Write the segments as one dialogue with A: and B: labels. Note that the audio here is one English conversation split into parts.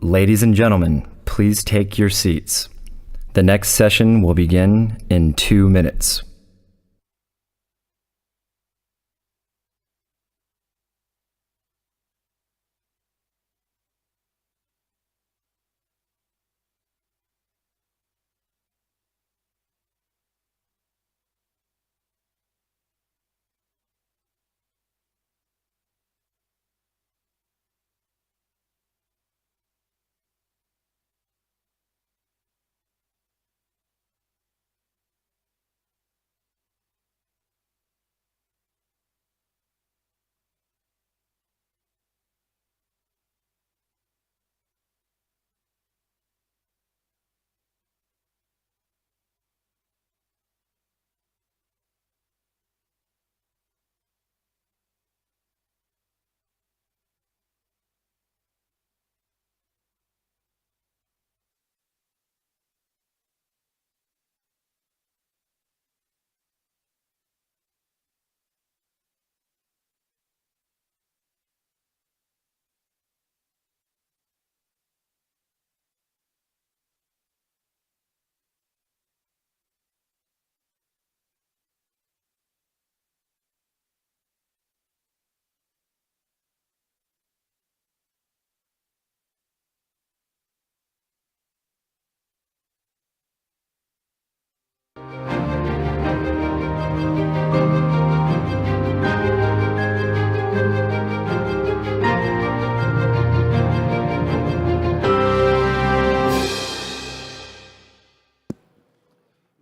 A: Ladies and gentlemen, please take your seats. The next session will begin in 2 minutes.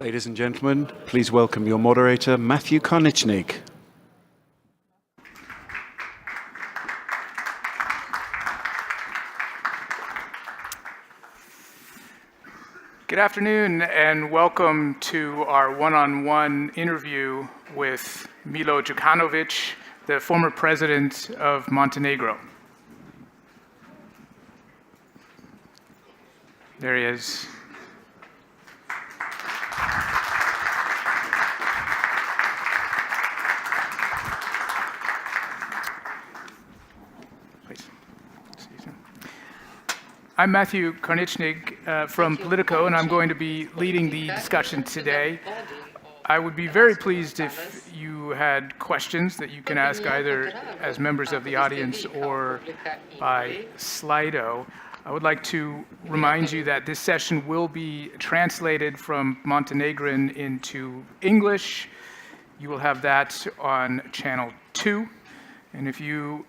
B: Ladies and gentlemen, please welcome your moderator, Milo Karnitschnig.
C: Good afternoon and welcome to our one-on-one interview with Milo Đukanović, the former president of Montenegro. There he is. I'm Milo Karnitschnig from Politico, and I'm going to be leading the discussion today. I would be very pleased if you had questions that you can ask either as members of the audience or by Slido. I would like to remind you that this session will be translated from Montenegrin into English. You will have that on channel 2, and if you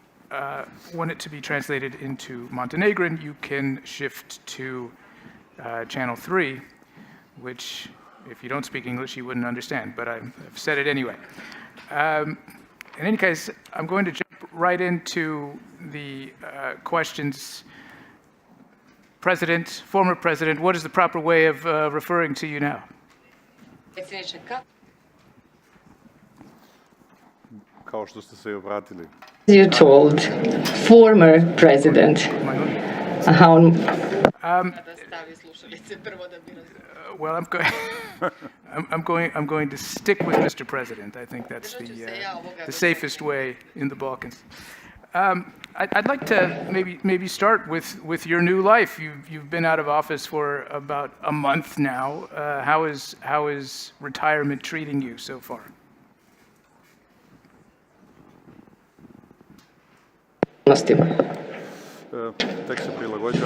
C: want it to be translated into Montenegrin, you can shift to channel 3, which, if you don't speak English, you wouldn't understand, but I've said it anyway. In any case, I'm going to jump right into the questions. President, former president, what is the proper way of referring to you now?
D: Kao što ste se obratili.
E: You told former president.
C: Well, I'm going to stick with Mr. President. I think that's the safest way in the Balkans. I'd like to maybe start with your new life. You've been out of office for about a month now. How is retirement treating you so far?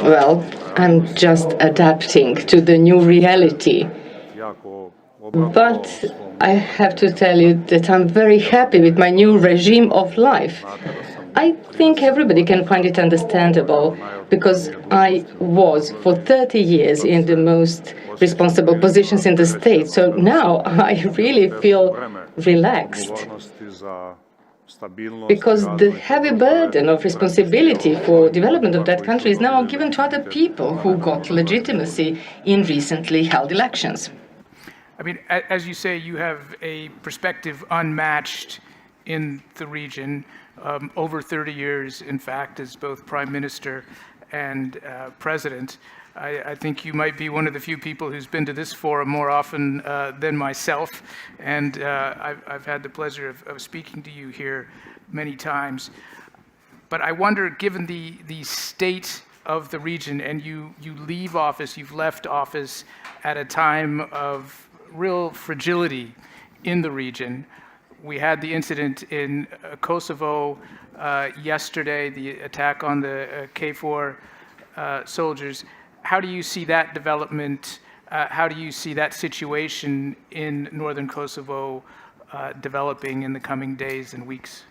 E: Well, I'm just adapting to the new reality. But I have to tell you that I'm very happy with my new regime of life. I think everybody can find it understandable because I was for 30 years in the most responsible positions in the state. So now I really feel relaxed, because the heavy burden of responsibility for development of that country is now given to other people who got legitimacy in recently held elections.
C: I mean, as you say, you have a perspective unmatched in the region, over 30 years, in fact, as both prime minister and president. I think you might be one of the few people who's been to this forum more often than myself, and I've had the pleasure of speaking to you here many times. But I wonder, given the state of the region, and you leave office, you've left office at a time of real fragility in the region. We had the incident in Kosovo yesterday, the attack on the KFOR soldiers. How do you see that development? How do you see that situation in northern Kosovo developing in the coming days and weeks?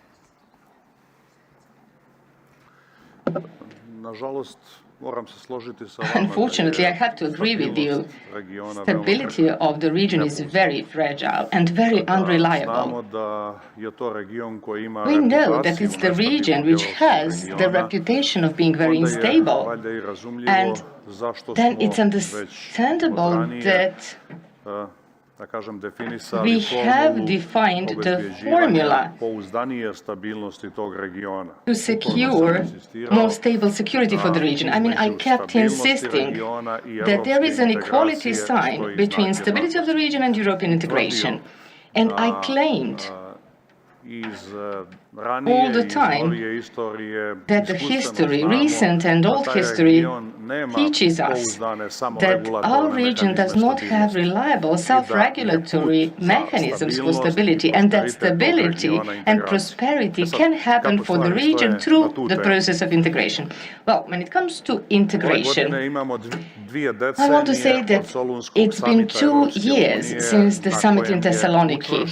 D: Nažalost, moram se složiti sa vama.
E: Unfortunately, I have to agree with you. Stability of the region is very fragile and very unreliable. We know that it's the region which has the reputation of being very unstable, and then it's understandable that we have defined the formula to secure more stable security for the region. I mean, I kept insisting that there is an equality sign between stability of the region and European integration. And I claimed all the time that the history, recent and old history, teaches us that our region does not have reliable self-regulatory mechanisms for stability, and that stability and prosperity can happen for the region through the process of integration. Well, when it comes to integration, I want to say that it's been 2 years since the summit in Thessaloniki,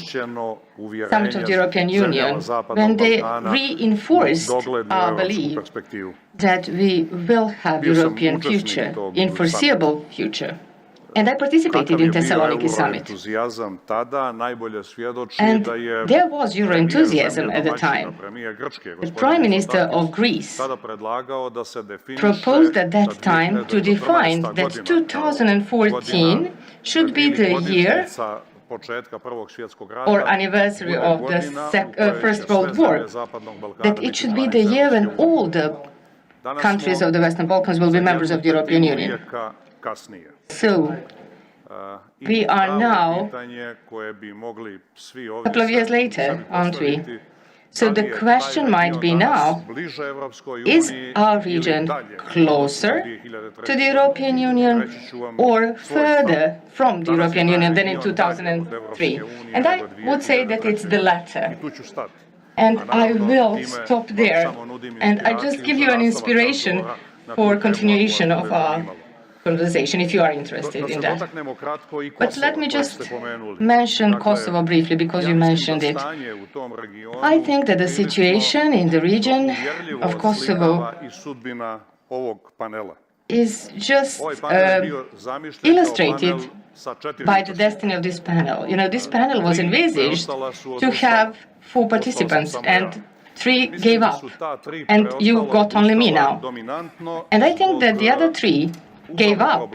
E: summit of the European Union, when they reinforced our belief that we will have European future, in foreseeable future. And I participated in Thessaloniki summit. And there was Euro enthusiasm at the time. The Prime Minister of Greece proposed at that time to define that 2014 should be the year or anniversary of the First World War, that it should be the year when all the countries of the Western Balkans will be members of the European Union. So, we are now a couple of years later, aren't we? So the question might be now, is our region closer to the European Union or further from the European Union than in 2003? And I would say that it's the latter. And I will stop there. And I just give you an inspiration for continuation of our conversation, if you are interested in that. But let me just mention Kosovo briefly, because you mentioned it. I think that the situation in the region of Kosovo is just illustrated by the destiny of this panel. You know, this panel was envisaged to have 4 participants, and 3 gave up, and you got only me now. And I think that the other 3 gave up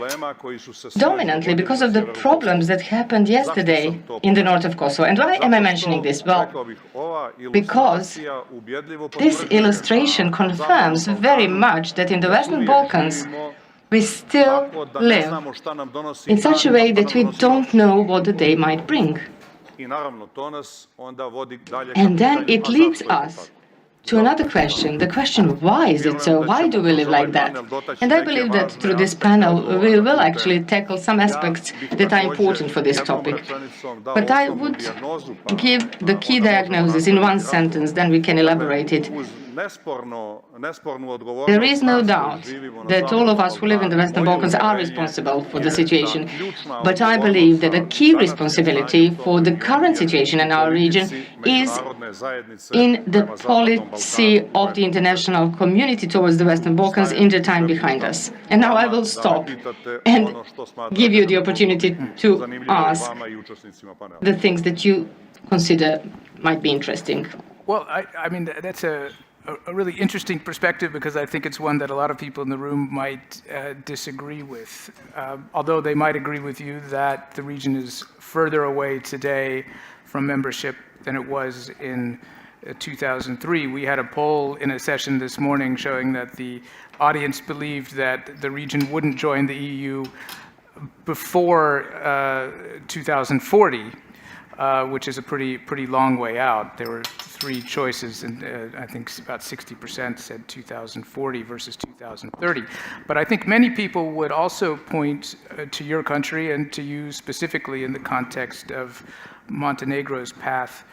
E: dominantly because of the problems that happened yesterday in the north of Kosovo. And why am I mentioning this? Well, because this illustration confirms very much that in the Western Balkans we still live in such a way that we don't know what the day might bring. And then it leads us to another question, the question, why is it so? Why do we live like that? And I believe that through this panel we will actually tackle some aspects that are important for this topic. But I would give the key diagnosis in 1 sentence, then we can elaborate it. There is no doubt that all of us who live in the Western Balkans are responsible for the situation, but I believe that the key responsibility for the current situation in our region is in the policy of the international community towards the Western Balkans in the time behind us. And now I will stop and give you the opportunity to ask the things that you consider might be interesting.
C: Well, I mean, that's a really interesting perspective, because I think it's one that a lot of people in the room might disagree with. Although they might agree with you that the region is further away today from membership than it was in 2003. We had a poll in a session this morning showing that the audience believed that the region wouldn't join the EU before 2040, which is a pretty long way out. There were three choices, and I think about 60% said 2040 versus 2030. But I think many people would also point to your country and to you specifically in the context of Montenegro's path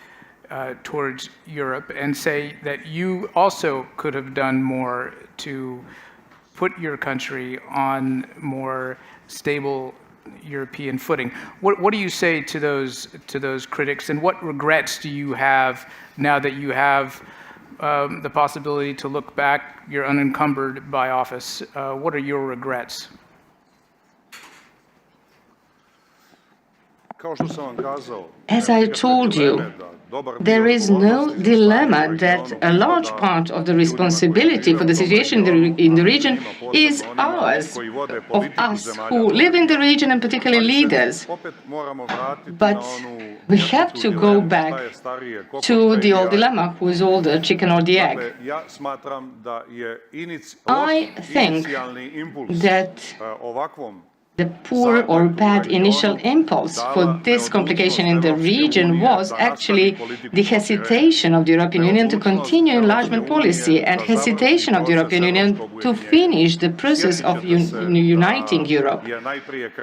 C: towards Europe and say that you also could have done more to put your country on more stable European footing. What do you say to those critics, and what regrets do you have now that you have the possibility to look back? You're unencumbered by office. What are your regrets?
E: As I told you, there is no dilemma that a large part of the responsibility for the situation in the region is ours, of us who live in the region and particularly leaders. But we have to go back to the old dilemma, who is older, chicken or the egg. I think that the poor or bad initial impulse for this complication in the region was actually the hesitation of the European Union to continue enlargement policy and hesitation of the European Union to finish the process of uniting Europe.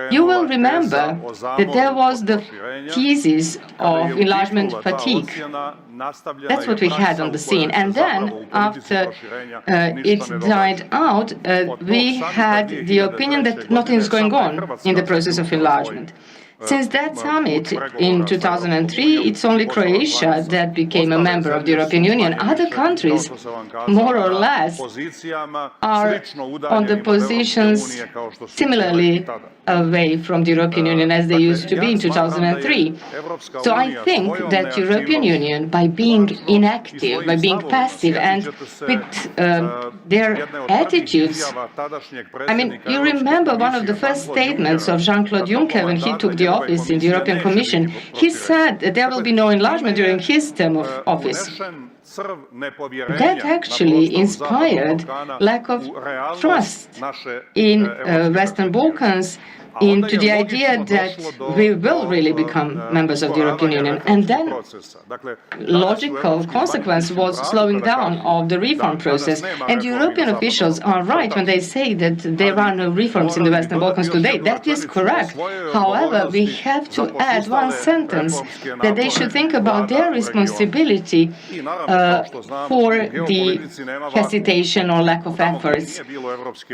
E: You will remember that there was the thesis of enlargement fatigue. That's what we had on the scene. And then, after it died out, we had the opinion that nothing is going on in the process of enlargement. Since that summit in 2003, it's only Croatia that became a member of the European Union. Other countries, more or less, are on the positions similarly away from the European Union as they used to be in 2003. So I think that the European Union, by being inactive, by being passive, and with their attitudes, I mean, you remember one of the first statements of Jean-Claude Juncker when he took the office in the European Commission. He said that there will be no enlargement during his term of office. That actually inspired lack of trust in Western Balkans into the idea that we will really become members of the European Union. And then logical consequence was slowing down of the reform process. And European officials are right when they say that there are no reforms in the Western Balkans today. That is correct. However, we have to add one sentence that they should think about their responsibility for the hesitation or lack of efforts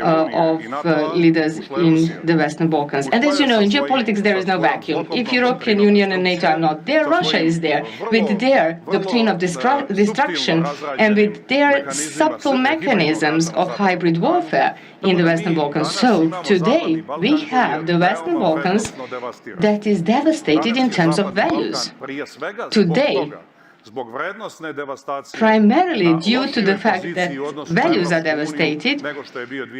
E: of leaders in the Western Balkans. And as you know, in geopolitics there is no vacuum. If European Union and NATO are not there, Russia is there, with their doctrine of destruction and with their subtle mechanisms of hybrid warfare in the Western Balkans. So today we have the Western Balkans that is devastated in terms of values. Today, primarily due to the fact that values are devastated,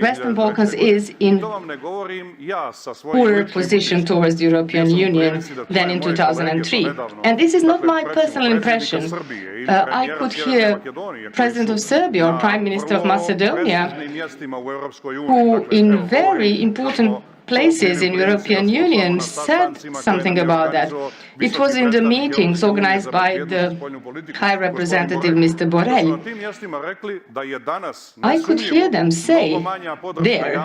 E: Western Balkans is in poorer position towards the European Union than in 2003. And this is not my personal impression. I could hear President of Serbia or Prime Minister of Macedonia, who in very important places in European Union said something about that. It was in the meetings organized by the High Representative Mr. Borrell. I could hear them say there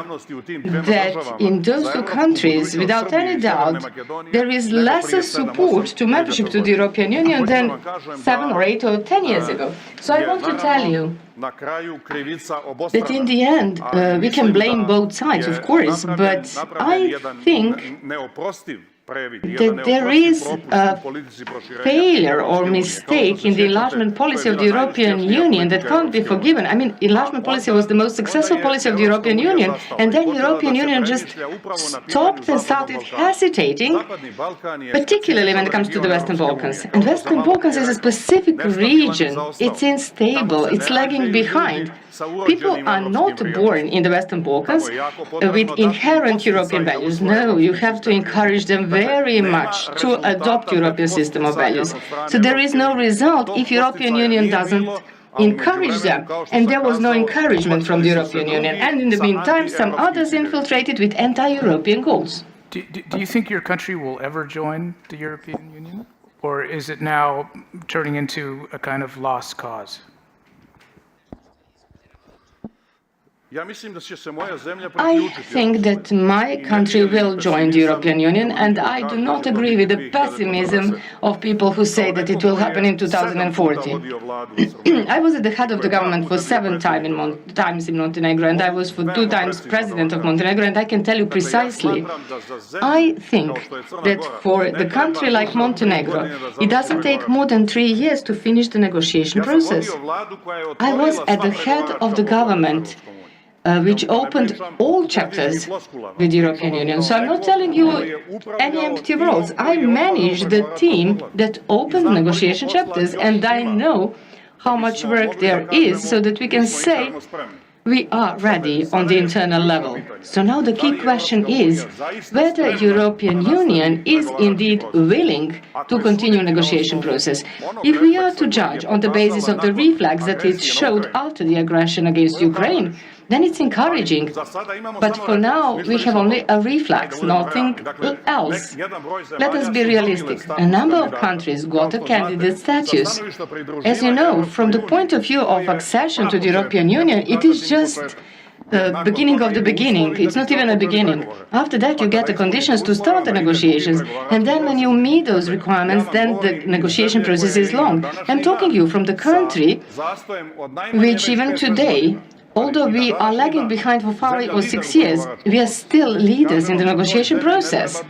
E: that in those two countries, without any doubt, there is lesser support to membership to the European Union than 7 or 8 or 10 years ago. So I want to tell you that in the end, we can blame both sides, of course, but I think that there is a failure or mistake in the enlargement policy of the European Union that can't be forgiven. I mean, enlargement policy was the most successful policy of the European Union, and then the European Union just stopped and started hesitating, particularly when it comes to the Western Balkans. And Western Balkans is a specific region. It's unstable. It's lagging behind. People are not born in the Western Balkans with inherent European values. No, you have to encourage them very much to adopt European system of values. So there is no result if European Union doesn't encourage them. And there was no encouragement from the European Union. And in the meantime, some others infiltrated with anti-European goals.
C: Do you think your country will ever join the European Union? Or is it now turning into a kind of lost cause?
E: I think that my country will join the European Union, and I do not agree with the pessimism of people who say that it will happen in 2040. I was at the head of the government for 7 times in Montenegro, and I was for 2 times president of Montenegro, and I can tell you precisely, I think that for the country like Montenegro, it doesn't take more than 3 years to finish the negotiation process. I was at the head of the government which opened all chapters with the European Union. So I'm not telling you any empty words. I managed the team that opened negotiation chapters, and I know how much work there is so that we can say we are ready on the internal level. So now the key question is whether the European Union is indeed willing to continue negotiation process. If we are to judge on the basis of the reflex that it showed after the aggression against Ukraine, then it's encouraging. But for now, we have only a reflex, nothing else. Let us be realistic. A number of countries got a candidate status. As you know, from the point of view of accession to the European Union, it is just the beginning of the beginning. It's not even a beginning. After that, you get the conditions to start the negotiations. And then when you meet those requirements, then the negotiation process is long. I'm talking to you from the country which even today, although we are lagging behind for 5 or 6 years, we are still leaders in the negotiation process.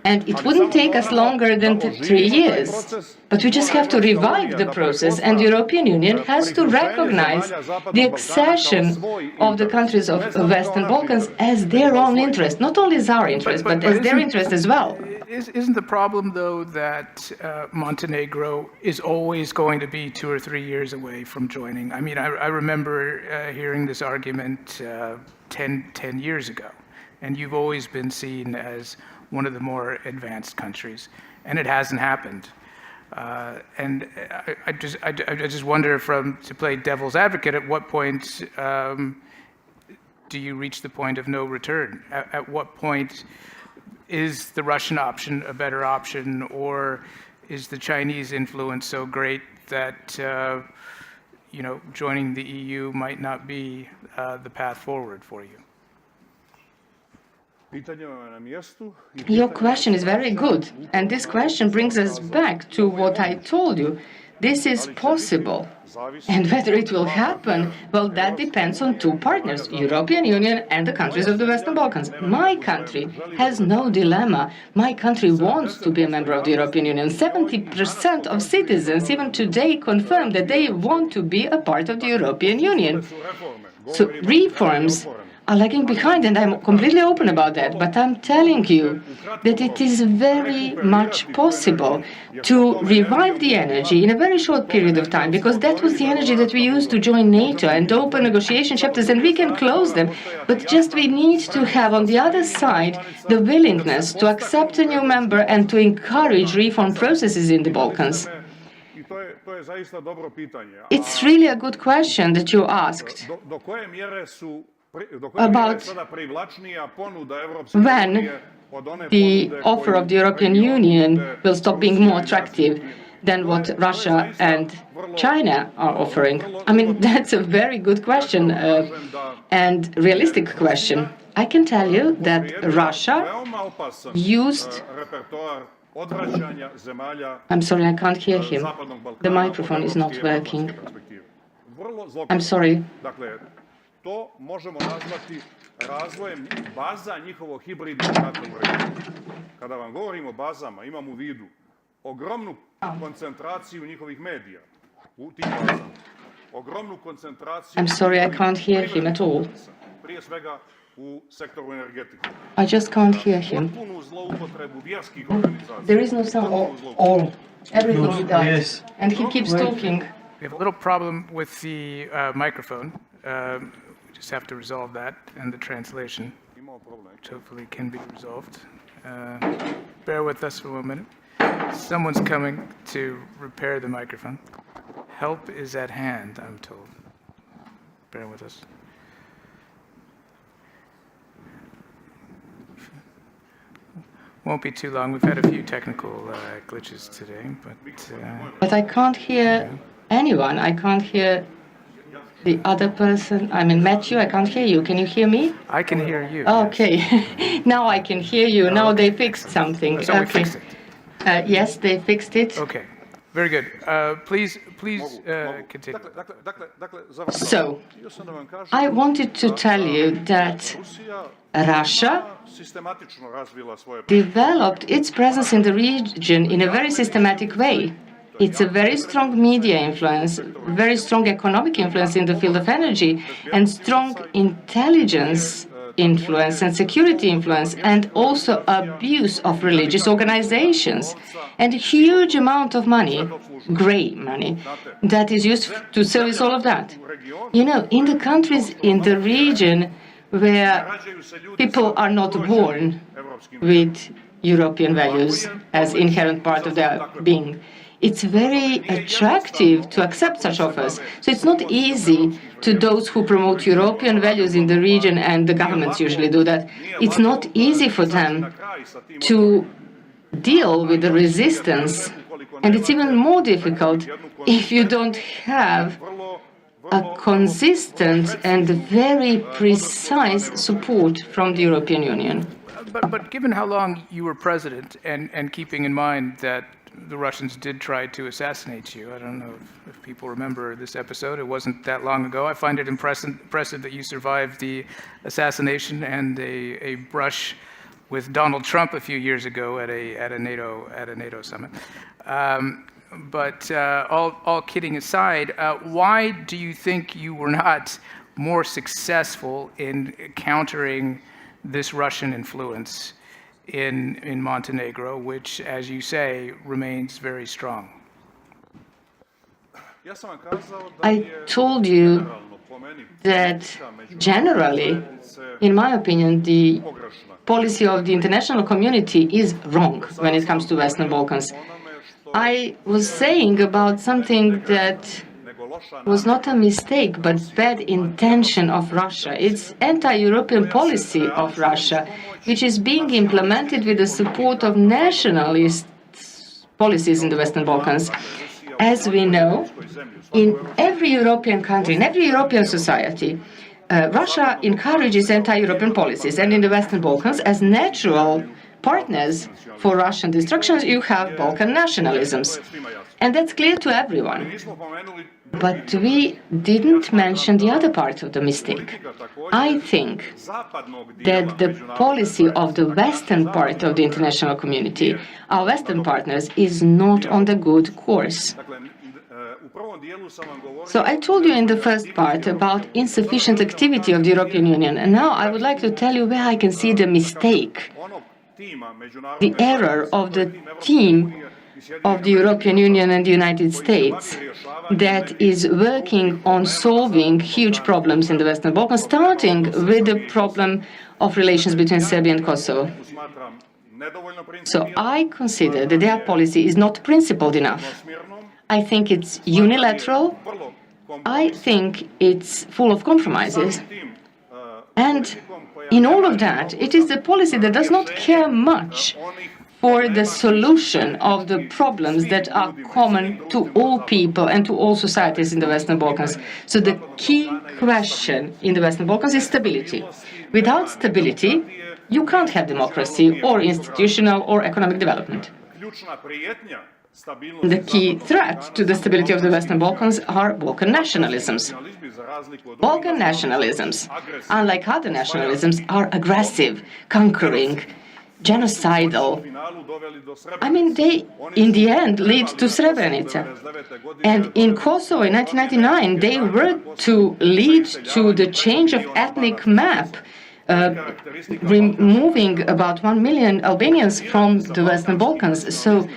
E: And it wouldn't take us longer than 3 years. But we just have to revive the process, and the European Union has to recognize the accession of the countries of the Western Balkans as their own interest, not only as our interest, but as their interest as well.
C: Isn't the problem, though, that Montenegro is always going to be 2 or 3 years away from joining? I mean, I remember hearing this argument 10 years ago, and you've always been seen as one of the more advanced countries, and it hasn't happened. And I just wonder, to play devil's advocate, at what point do you reach the point of no return? At what point is the Russian option a better option, or is the Chinese influence so great that joining the EU might not be the path forward for you?
E: Your question is very good, and this question brings us back to what I told you. This is possible. And whether it will happen, well, that depends on 2 partners, European Union and the countries of the Western Balkans. My country has no dilemma. My country wants to be a member of the European Union. 70% of citizens even today confirm that they want to be a part of the European Union. So reforms are lagging behind, and I'm completely open about that. But I'm telling you that it is very much possible to revive the energy in a very short period of time, because that was the energy that we used to join NATO and open negotiation chapters, and we can close them. But just we need to have on the other side the willingness to accept a new member and to encourage reform processes in the Balkans. It's really a good question that you asked about when the offer of the European Union will stop being more attractive than what Russia and China are offering. I mean, that's a very good question and realistic question. I can tell you that Russia used... I'm sorry, I can't hear him. The microphone is not working. I'm sorry.
D: To možemo nazvati razvojem baza njihovog hibridnog rata u regiji. Kada vam govorimo o bazama, imam u vidu ogromnu koncentraciju njihovih medija u tim bazama. Ogromnu koncentraciju...
E: I'm sorry, I can't hear him at all.
D: Prije svega u sektoru energetike.
E: I just can't hear him.
D: Potpunu zloupotrebu vjerskih organizacija.
E: There is no sound. Everybody dies. And he keeps talking.
C: We have a little problem with the microphone. We just have to resolve that, and the translation, which hopefully can be resolved. Bear with us for 1 minute. Someone's coming to repair the microphone. Help is at hand, I'm told. Bear with us. Won't be too long. We've had a few technical glitches today, but...
E: But I can't hear anyone. I can't hear the other person. I mean, Matthew, I can't hear you. Can you hear me?
C: I can hear you.
E: Okay. Now I can hear you. Now they fixed something.
C: So we fixed it.
E: Yes, they fixed it.
C: Okay. Very good. Please continue.
E: So, I wanted to tell you that Russia developed its presence in the region in a very systematic way. It's a very strong media influence, very strong economic influence in the field of energy, and strong intelligence influence and security influence, and also abuse of religious organizations, and a huge amount of money, grey money, that is used to service all of that. You know, in the countries in the region where people are not born with European values as inherent part of their being, it's very attractive to accept such offers. So it's not easy to those who promote European values in the region, and the governments usually do that. It's not easy for them to deal with the resistance, and it's even more difficult if you don't have a consistent and very precise support from the European Union.
C: But given how long you were president, and keeping in mind that the Russians did try to assassinate you, I don't know if people remember this episode, it wasn't that long ago. I find it impressive that you survived the assassination and a brush with Donald Trump a few years ago at a NATO summit. But all kidding aside, why do you think you were not more successful in countering this Russian influence in Montenegro, which, as you say, remains very strong?
E: I told you that generally, in my opinion, the policy of the international community is wrong when it comes to Western Balkans. I was saying about something that was not a mistake, but bad intention of Russia. It's anti-European policy of Russia, which is being implemented with the support of nationalist policies in the Western Balkans. As we know, in every European country, in every European society, Russia encourages anti-European policies. And in the Western Balkans, as natural partners for Russian destruction, you have Balkan nationalisms. And that's clear to everyone. But we didn't mention the other part of the mistake. I think that the policy of the Western part of the international community, our Western partners, is not on the good course. So I told you in the first part about insufficient activity of the European Union, and now I would like to tell you where I can see the mistake, the error of the team of the European Union and the United States that is working on solving huge problems in the Western Balkans, starting with the problem of relations between Serbia and Kosovo. So I consider that their policy is not principled enough. I think it's unilateral. I think it's full of compromises. And in all of that, it is a policy that does not care much for the solution of the problems that are common to all people and to all societies in the Western Balkans. So the key question in the Western Balkans is stability. Without stability, you can't have democracy or institutional or economic development. The key threat to the stability of the Western Balkans are Balkan nationalisms. Balkan nationalisms, unlike other nationalisms, are aggressive, conquering, genocidal. I mean, they, in the end, lead to Srebrenica. And in Kosovo in 1999, they were to lead to the change of ethnic map, removing about 1 million Albanians from the Western Balkans. So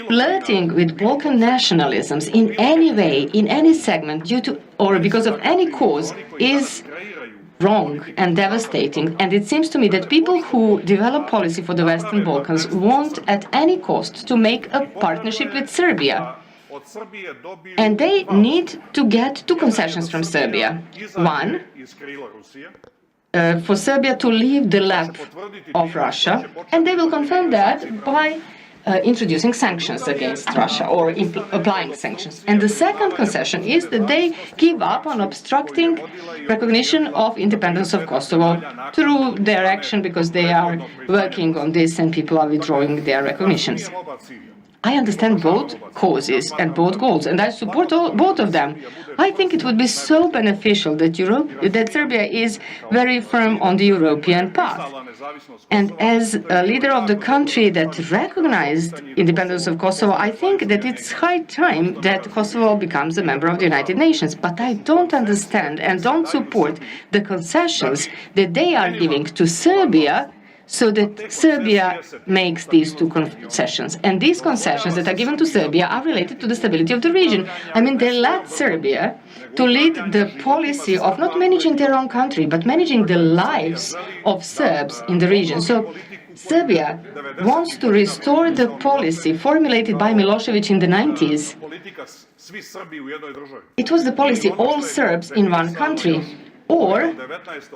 E: flirting with Balkan nationalisms in any way, in any segment, due to or because of any cause, is wrong and devastating. And it seems to me that people who develop policy for the Western Balkans want at any cost to make a partnership with Serbia. And they need to get two concessions from Serbia. One, for Serbia to leave the lap of Russia, and they will confirm that by introducing sanctions against Russia or applying sanctions. And the second concession is that they give up on obstructing recognition of independence of Kosovo through their action, because they are working on this and people are withdrawing their recognitions. I understand both causes and both goals, and I support both of them. I think it would be so beneficial that Serbia is very firm on the European path. And as a leader of the country that recognized independence of Kosovo, I think that it's high time that Kosovo becomes a member of the United Nations. But I don't understand and don't support the concessions that they are giving to Serbia, so that Serbia makes these two concessions. And these concessions that are given to Serbia are related to the stability of the region. I mean, they let Serbia to lead the policy of not managing their own country, but managing the lives of Serbs in the region. So Serbia wants to restore the policy formulated by Milošević in the 90s. It was the policy all Serbs in one country, or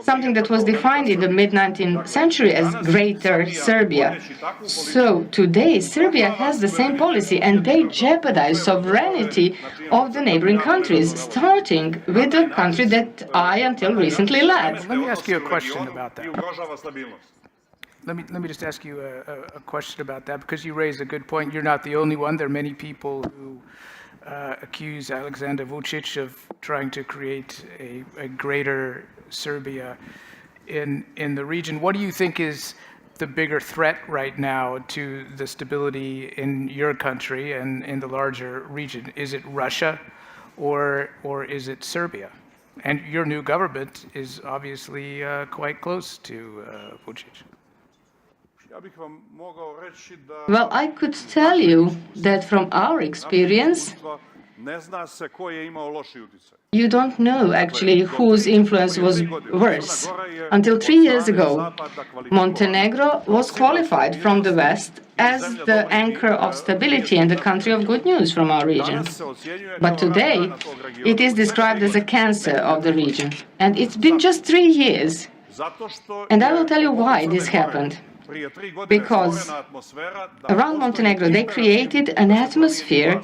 E: something that was defined in the mid-19th century as Greater Serbia. So today, Serbia has the same policy, and they jeopardize sovereignty of the neighboring countries, starting with the country that I, until recently, led.
C: Let me ask you a question about that. Let me just ask you a question about that, because you raise a good point. You're not the only one. There are many people who accuse Alexander Vučić of trying to create a greater Serbia in the region. What do you think is the bigger threat right now to the stability in your country and in the larger region? Is it Russia or is it Serbia? And your new government is obviously quite close to Vučić.
E: Well, I could tell you that from our experience, you don't know actually whose influence was worse. Until 3 years ago, Montenegro was qualified from the West as the anchor of stability and the country of good news from our region. But today, it is described as a cancer of the region. And it's been just 3 years. And I will tell you why this happened. Because around Montenegro, they created an atmosphere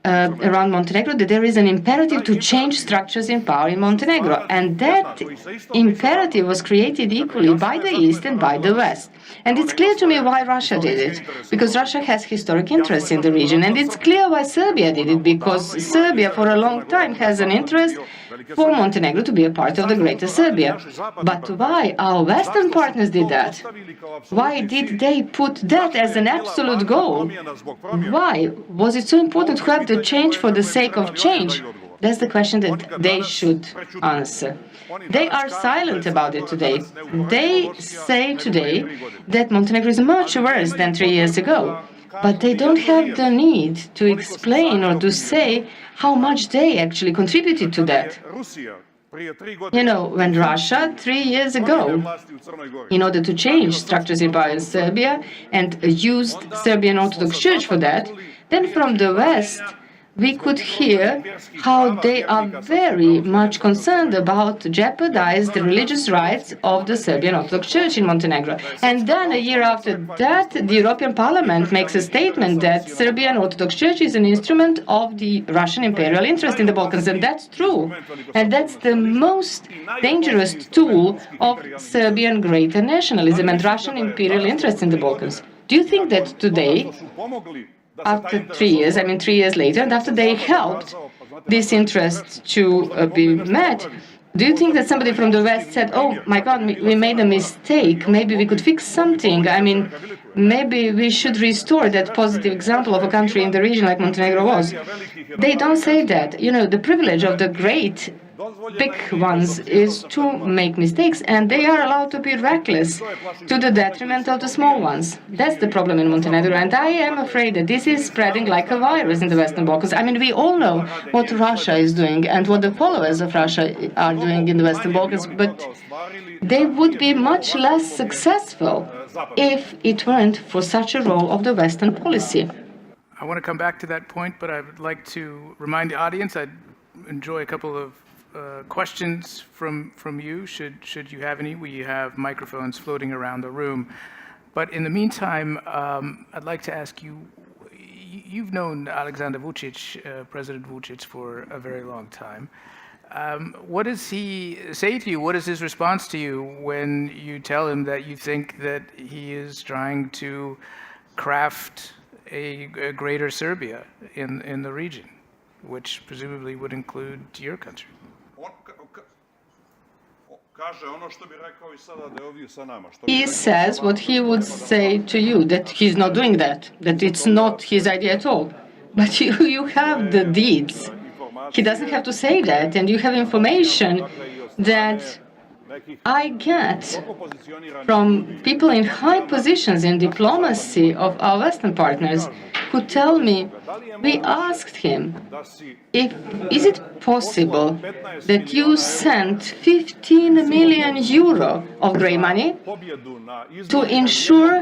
E: around Montenegro that there is an imperative to change structures in power in Montenegro. And that imperative was created equally by the East and by the West. And it's clear to me why Russia did it, because Russia has historic interests in the region. And it's clear why Serbia did it, because Serbia for a long time has an interest for Montenegro to be a part of the Greater Serbia. But why our Western partners did that? Why did they put that as an absolute goal? Why was it so important to have the change for the sake of change? That's the question that they should answer. They are silent about it today. They say today that Montenegro is much worse than 3 years ago. But they don't have the need to explain or to say how much they actually contributed to that. You know, when Russia, 3 years ago, in order to change structures in power in Serbia and used Serbian Orthodox Church for that, then from the West, we could hear how they are very much concerned about jeopardize the religious rights of the Serbian Orthodox Church in Montenegro. And then a year after that, the European Parliament makes a statement that Serbian Orthodox Church is an instrument of the Russian imperial interest in the Balkans. And that's true. And that's the most dangerous tool of Serbian greater nationalism and Russian imperial interest in the Balkans. Do you think that today, after 3 years, 3 years later, and after they helped this interest to be met, do you think that somebody from the West said, oh my God, we made a mistake, maybe we could fix something, maybe we should restore that positive example of a country in the region like Montenegro was? They don't say that. You know, the privilege of the great big ones is to make mistakes, and they are allowed to be reckless to the detriment of the small ones. That's the problem in Montenegro, and I am afraid that this is spreading like a virus in the Western Balkans. I mean, we all know what Russia is doing and what the followers of Russia are doing in the Western Balkans, but they would be much less successful if it weren't for such a role of the Western policy.
C: I want to come back to that point, but I would like to remind the audience I'd enjoy a couple of questions from you, should you have any. We have microphones floating around the room. But in the meantime, I'd like to ask you, you've known Alexander Vučić, President Vučić, for a very long time. What does he say to you? What is his response to you when you tell him that you think that he is trying to craft a greater Serbia in the region, which presumably would include your country?
E: He says what he would say to you, that he's not doing that it's not his idea at all. But you have the deeds. He doesn't have to say that, and you have information that I get from people in high positions in diplomacy of our Western partners who tell me, we asked him, is it possible that you sent 15 million euro of grey money to ensure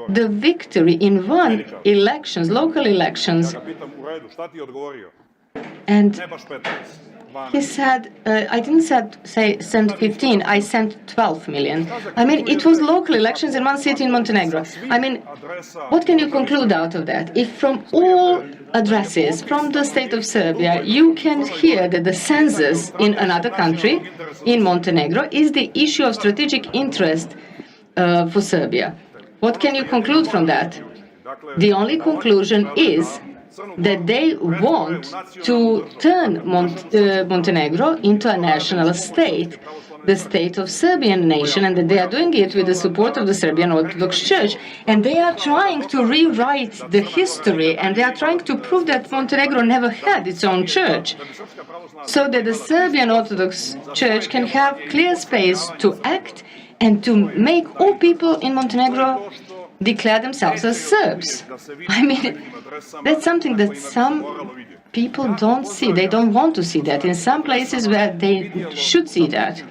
E: the victory in one elections, local elections? And he said, I didn't say send 15, I sent 12 million. I mean, it was local elections in one city in Montenegro. I mean, what can you conclude out of that? If from all addresses from the state of Serbia, you can hear that the census in another country, in Montenegro, is the issue of strategic interest for Serbia. What can you conclude from that? The only conclusion is that they want to turn Montenegro into a national state, the state of Serbian nation, and that they are doing it with the support of the Serbian Orthodox Church. And they are trying to rewrite the history, and they are trying to prove that Montenegro never had its own church, so that the Serbian Orthodox Church can have clear space to act and to make all people in Montenegro declare themselves as Serbs. I mean, that's something that some people don't see. They don't want to see that. In some places where they should see that.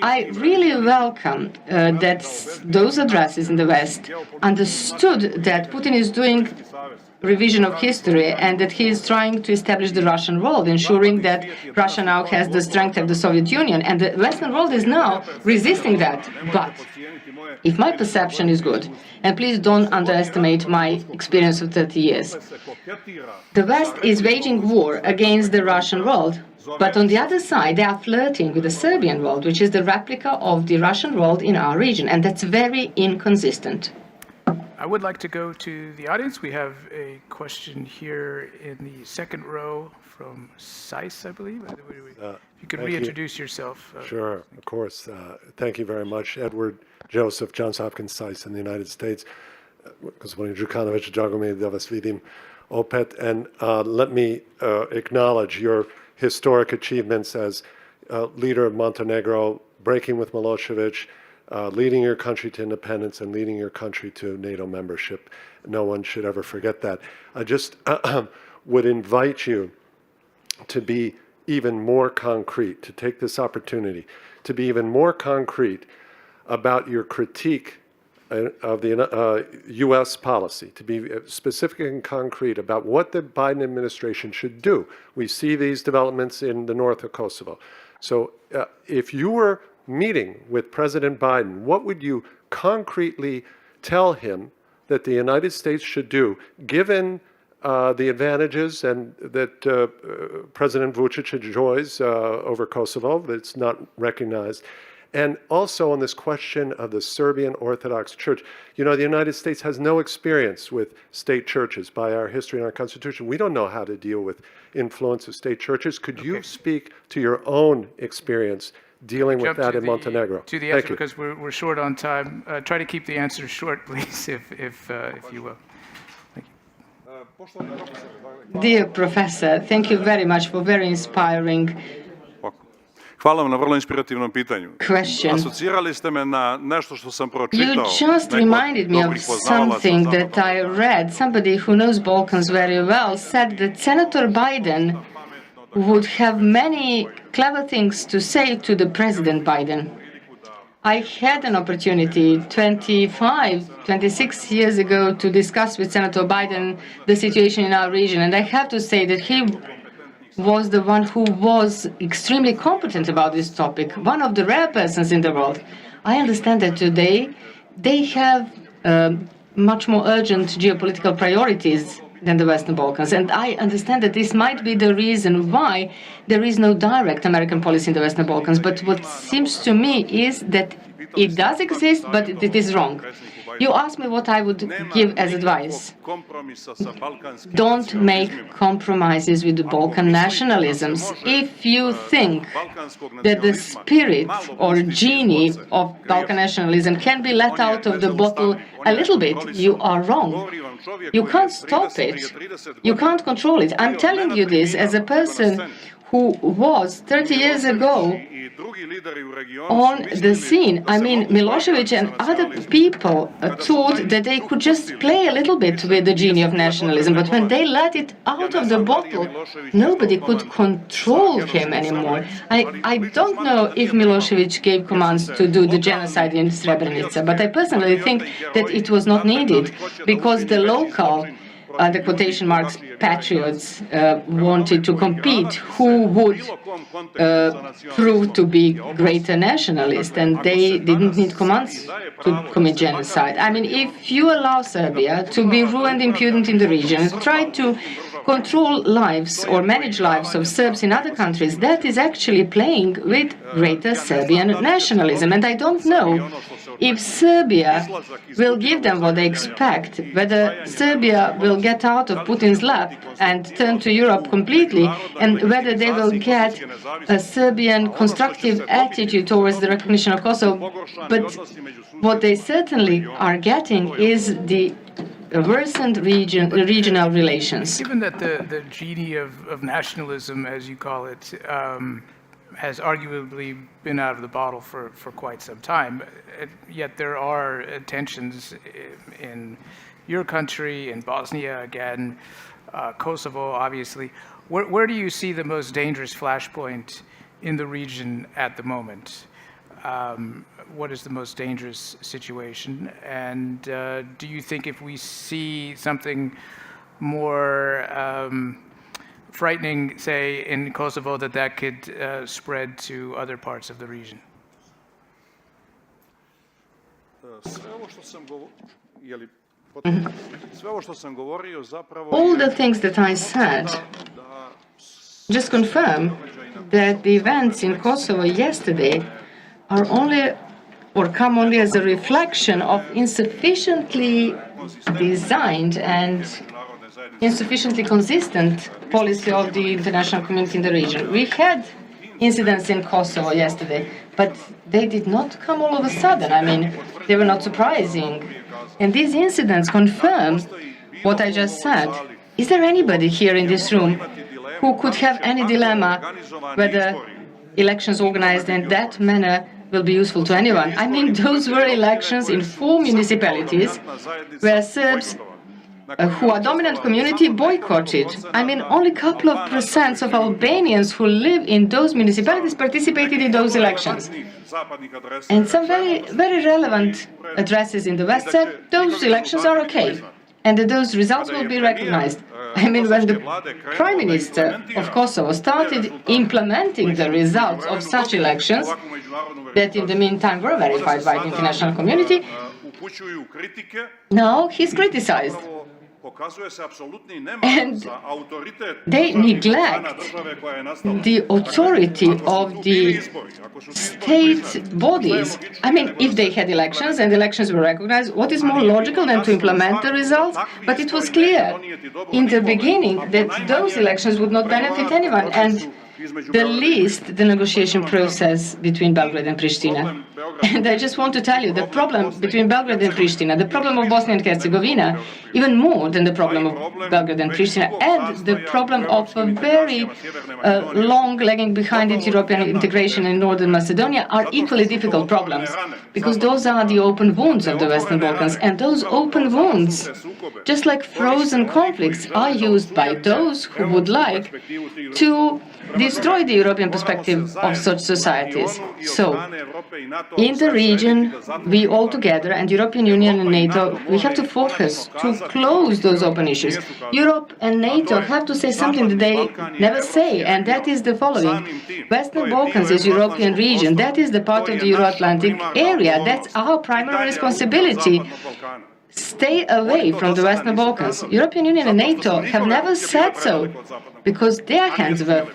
E: I really welcome that those addresses in the West understood that Putin is doing revision of history and that he is trying to establish the Russian world, ensuring that Russia now has the strength of the Soviet Union, and the Western world is now resisting that. But if my perception is good, and please don't underestimate my experience of 30 years, the West is waging war against the Russian world, but on the other side, they are flirting with the Serbian world, which is the replica of the Russian world in our region, and that's very inconsistent.
C: I would like to go to the audience. We have a question here in the second row from SAIS, I believe. If you could reintroduce yourself.
F: Sure, of course. Thank you very much. Edward Joseph, Johns Hopkins SAIS in the United States. Gospodin Đukanović, drago mi je da vas vidim opet. And let me acknowledge your historic achievements as leader of Montenegro, breaking with Milosevic, leading your country to independence and leading your country to NATO membership. No one should ever forget that. I just would invite you to be even more concrete, to take this opportunity to be even more concrete about your critique of the U.S. policy, to be specific and concrete about what the Biden administration should do. We see these developments in the north of Kosovo. So if you were meeting with President Biden, what would you concretely tell him that the United States should do, given the advantages and that President Vučić enjoys over Kosovo, that's not recognized? And also on this question of the Serbian Orthodox Church. You know, the United States has no experience with state churches by our history and our Constitution. We don't know how to deal with influence of state churches. Could you speak to your own experience dealing with that in Montenegro?
C: To the answer, because we're short on time. Try to keep the answer short, please, if you will. Thank you.
E: Dear Professor, thank you very much for very inspiring
D: Hvala vam na vrlo inspirativnom pitanju.
E: question.
D: Asocirali ste me na nešto što sam pročitao.
E: You just reminded me of something that I read. Somebody who knows Balkans very well said that Senator Biden would have many clever things to say to the President Biden. I had an opportunity 26 years ago to discuss with Senator Biden the situation in our region, and I have to say that he was the one who was extremely competent about this topic, one of the rare persons in the world. I understand that today they have much more urgent geopolitical priorities than the Western Balkans, and I understand that this might be the reason why there is no direct American policy in the Western Balkans, but what seems to me is that it does exist, but it is wrong. You asked me what I would give as advice. Don't make compromises with the Balkan nationalisms. If you think that the spirit or genie of Balkan nationalism can be let out of the bottle a little bit, you are wrong. You can't stop it. You can't control it. I'm telling you this as a person who was 30 years ago on the scene. I mean, Milošević and other people thought that they could just play a little bit with the genie of nationalism, but when they let it out of the bottle, nobody could control him anymore. I don't know if Milošević gave commands to do the genocide in Srebrenica, but I personally think that it was not needed because the local the quotation marks patriots wanted to compete who would prove to be greater nationalists, and they didn't need commands to commit genocide. I mean, if you allow Serbia to be ruined, impudent in the region, try to control lives or manage lives of Serbs in other countries, that is actually playing with greater Serbian nationalism. And I don't know if Serbia will give them what they expect, whether Serbia will get out of Putin's lap and turn to Europe completely, and whether they will get a Serbian constructive attitude towards the recognition of Kosovo. But what they certainly are getting is the worsened regional relations.
C: Given that the genie of nationalism, as you call it, has arguably been out of the bottle for quite some time, yet there are tensions in your country, in Bosnia again, Kosovo obviously. Where do you see the most dangerous flashpoint in the region at the moment? What is the most dangerous situation? And do you think if we see something more frightening, say, in Kosovo, that could spread to other parts of the region?
E: All the things that I said just confirm that the events in Kosovo yesterday are only or come only as a reflection of insufficiently designed and insufficiently consistent policy of the international community in the region. We had incidents in Kosovo yesterday, but they did not come all of a sudden. I mean, they were not surprising. And these incidents confirm what I just said. Is there anybody here in this room who could have any dilemma whether elections organized in that manner will be useful to anyone? I mean, those were elections in 4 municipalities where Serbs who are dominant community boycotted. I mean, only a couple of % of Albanians who live in those municipalities participated in those elections. And some very, very relevant addresses in the West said those elections are okay and that those results will be recognized. I mean, when the Prime Minister of Kosovo started implementing the results of such elections, that in the meantime were verified by the international community, now he's criticized. And they neglect the authority of the state bodies. I mean, if they had elections and elections were recognized, what is more logical than to implement the results? But it was clear in the beginning that those elections would not benefit anyone, and the least the negotiation process between Belgrade and Pristina. And I just want to tell you, the problem between Belgrade and Pristina, the problem of Bosnia and Herzegovina, even more than the problem of Belgrade and Pristina, and the problem of a very long lagging behind it European integration in Northern Macedonia are equally difficult problems, because those are the open wounds of the Western Balkans, and those open wounds, just like frozen conflicts, are used by those who would like to destroy the European perspective of such societies. So, in the region, we all together, and European Union and NATO, we have to focus to close those open issues. Europe and NATO have to say something that they never say, and that is the following. Western Balkans is European region. That is the part of the Euro-Atlantic area. That's our primary responsibility. Stay away from the Western Balkans. European Union and NATO have never said so, because their hands were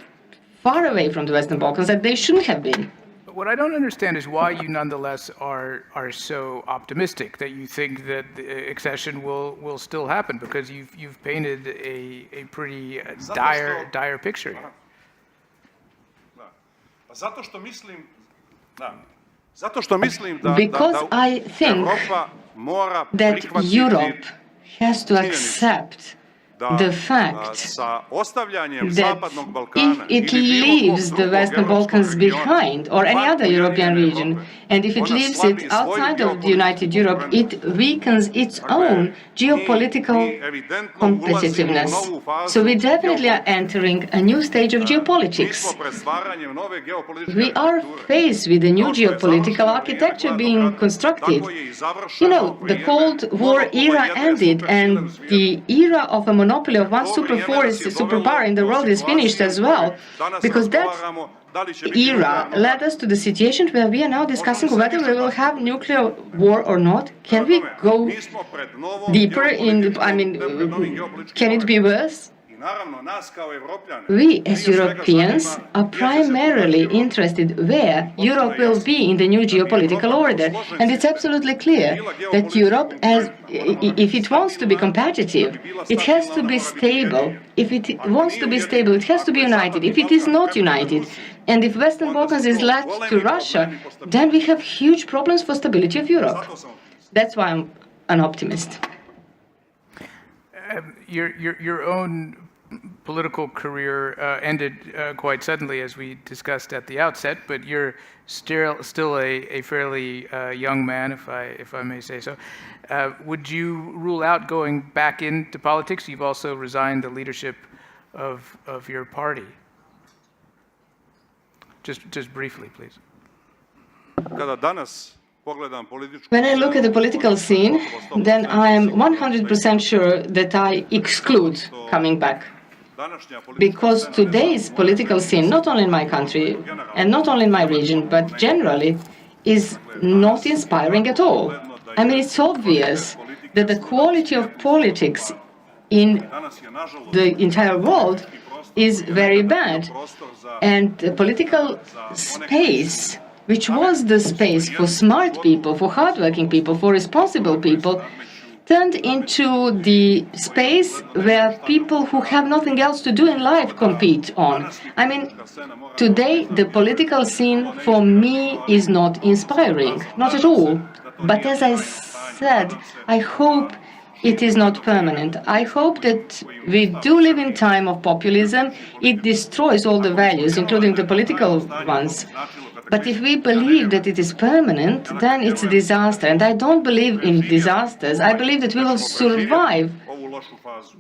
E: far away from the Western Balkans, and they shouldn't have been.
C: What I don't understand is why you nonetheless are so optimistic that you think that the accession will still happen, because you've painted a pretty dire picture here.
E: Because I think that Europe has to accept the fact that if it leaves the Western Balkans behind, or any other European region, and if it leaves it outside of the United Europe, it weakens its own geopolitical competitiveness. So we definitely are entering a new stage of geopolitics. We are faced with a new geopolitical architecture being constructed. You know, the Cold War era ended, and the era of a monopoly of one superpower in the world is finished as well, because that era led us to the situation where we are now discussing whether we will have nuclear war or not. Can we go deeper in, can it be worse? We, as Europeans, are primarily interested where Europe will be in the new geopolitical order. And it's absolutely clear that Europe, if it wants to be competitive, it has to be stable. If it wants to be stable, it has to be united. If it is not united, and if Western Balkans is left to Russia, then we have huge problems for stability of Europe. That's why I'm an optimist.
C: Your own political career ended quite suddenly, as we discussed at the outset, but you're still a fairly young man, if I may say so. Would you rule out going back into politics? You've also resigned the leadership of your party. Just briefly, please.
E: When I look at the political scene, then I am 100% sure that I exclude coming back. Because today's political scene, not only in my country and not only in my region, but generally, is not inspiring at all. I mean, it's obvious that the quality of politics in the entire world is very bad. And the political space, which was the space for smart people, for hardworking people, for responsible people, turned into the space where people who have nothing else to do in life compete on. I mean, today the political scene for me is not inspiring, not at all. But as I said, I hope it is not permanent. I hope that we do live in time of populism. It destroys all the values, including the political ones. But if we believe that it is permanent, then it's a disaster. And I don't believe in disasters. I believe that we will survive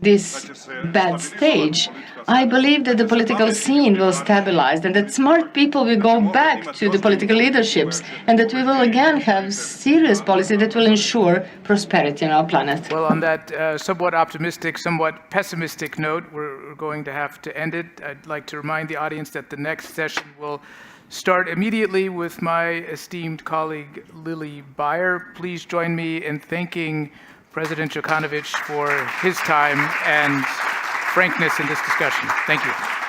E: this bad stage. I believe that the political scene will stabilize and that smart people will go back to the political leaderships and that we will again have serious policy that will ensure prosperity on our planet.
C: Well, on that somewhat optimistic, somewhat pessimistic note, we're going to have to end it. I'd like to remind the audience that the next session will start immediately with my esteemed colleague Lily Bayer. Please join me in thanking President Đukanović for his time and frankness in this discussion. Thank you.